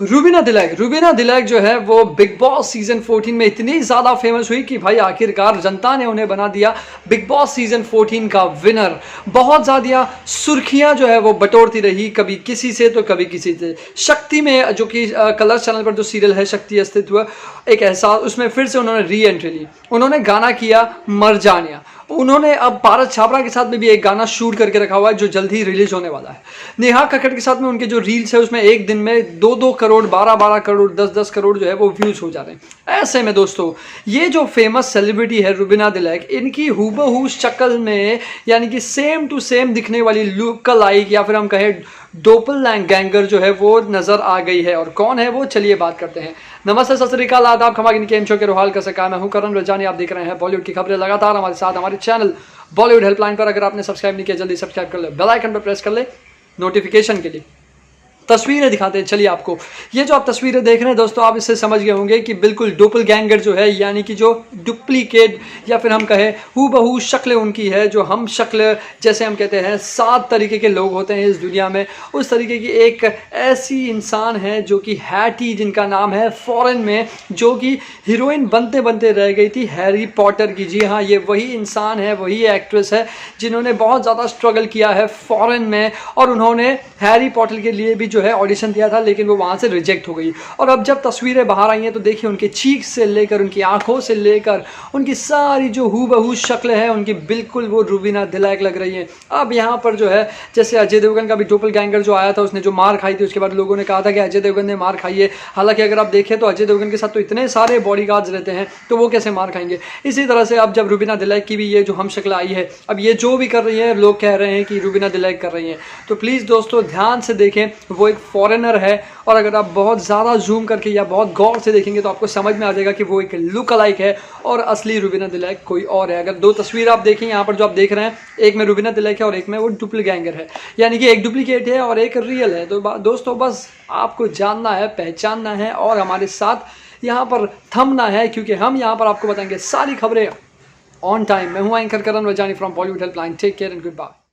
रूबीना दिलैक जो है वो बिग बॉस सीजन 14 में इतनी ज़्यादा फेमस हुई कि भाई आखिरकार जनता ने उन्हें बना दिया बिग बॉस सीजन 14 का विनर। बहुत ज़्यादा सुर्खियां जो है वो बटोरती रही, कभी किसी से तो कभी किसी से। शक्ति में जो कि कलर्स चैनल पर जो सीरियल है शक्ति अस्तित्व एक एहसास, उसमें फिर से उन्होंने री एंट्री ली। उन्होंने गाना किया मरजानिया। उन्होंने अब भारत छाबड़ा के साथ में भी एक गाना शूट करके रखा हुआ है जो जल्द ही रिलीज होने वाला है। नेहा कक्कड़ के साथ में उनके जो रील्स है उसमें एक दिन में 2-2 करोड़, 12-12 करोड़, 10-10 करोड़ जो है वो व्यूज हो जा रहे हैं। ऐसे में दोस्तों ये जो फेमस सेलिब्रिटी है रूबीना दिलैक, इनकी हूबहू शक्ल में यानी कि सेम टू सेम दिखने वाली लुक लाइक या फिर हम कहें डोपलगैंगर जो है वो नजर आ गई है। और कौन है वो, चलिए बात करते हैं। नमस्ते, सत श्री अकाल, आदाब, खमा गेम शो के रोहाल का सका, मैं हूं करण रजानी। आप देख रहे हैं बॉलीवुड की खबरें लगातार हमारे साथ हमारे चैनल बॉलीवुड हेल्पलाइन पर। अगर आपने सब्सक्राइब नहीं किया जल्दी सब्सक्राइब कर ले, बेल आइकन पर प्रेस कर ले नोटिफिकेशन के लिए। तस्वीरें दिखाते हैं चलिए आपको। ये जो आप तस्वीरें देख रहे हैं दोस्तों, आप इससे समझ गए होंगे कि बिल्कुल डोपलगैंगर जो है यानी कि जो डुप्लीकेट या फिर हम कहें हूबहू शक्ल उनकी है, जो हम शक्ल जैसे हम कहते हैं 7 तरीके के लोग होते हैं इस दुनिया में, उस तरीके की एक ऐसी इंसान है जो कि हैटी, जिनका नाम है फॉरेन में, जो कि हीरोइन बनते बनते रह गई थी हैरी पॉटर की। जी हाँ, ये वही इंसान है, वही एक्ट्रेस है जिन्होंने बहुत ज़्यादा स्ट्रगल किया है फॉरेन में, और उन्होंने हैरी पॉटर के लिए भी जो है ऑडिशन दिया था, लेकिन वो वहाँ से रिजेक्ट हो गई। और अब जब तस्वीरें बाहर आई हैं तो देखिए उनके चीक से लेकर उनकी आंखों से लेकर उनकी सारी जो हूबहू शक्ल है उनकी, बिल्कुल वो रूबीना दिलैक लग रही है। अब यहाँ पर जो है जैसे अजय देवगन का भी डोपलगैंगर जो आया था, उसने जो मार खाई थी उसके बाद लोगों ने कहा था कि अजय देवगन ने मार खाई है। हालांकि अगर आप देखें तो अजय देवगन के साथ तो इतने सारे बॉडीगार्ड्स रहते हैं, तो वो कैसे मार खाएंगे। इसी तरह से अब जब रूबीना दिलैक की भी ये जो हम शक्ल आई है, अब ये जो भी कर रही है लोग कह रहे हैं कि रूबीना दिलैक कर रही है, तो प्लीज़ दोस्तों ध्यान से देखें। वो एक फॉरेनर है, और अगर आप बहुत ज़्यादा जूम करके या बहुत गौर से देखेंगे तो आपको समझ में आ जाएगा कि वो एक लुक अलाइक है और असली रूबीना दिलैक कोई और है। अगर 2 तस्वीर आप देखें यहाँ पर जो आप देख रहे हैं, एक में रूबीना दिलैक है और एक में वो डुप्लीगैंगर है, यानी कि एक डुप्लीकेट है और एक रियल है। तो दोस्तों बस आपको जानना है, पहचानना है और हमारे साथ यहाँ पर थमना है, क्योंकि हम यहाँ पर आपको बताएंगे सारी खबरें ऑन टाइम। मैं हूँ anchor Karan Rajani from Bollywood helpline. Take care and good bye.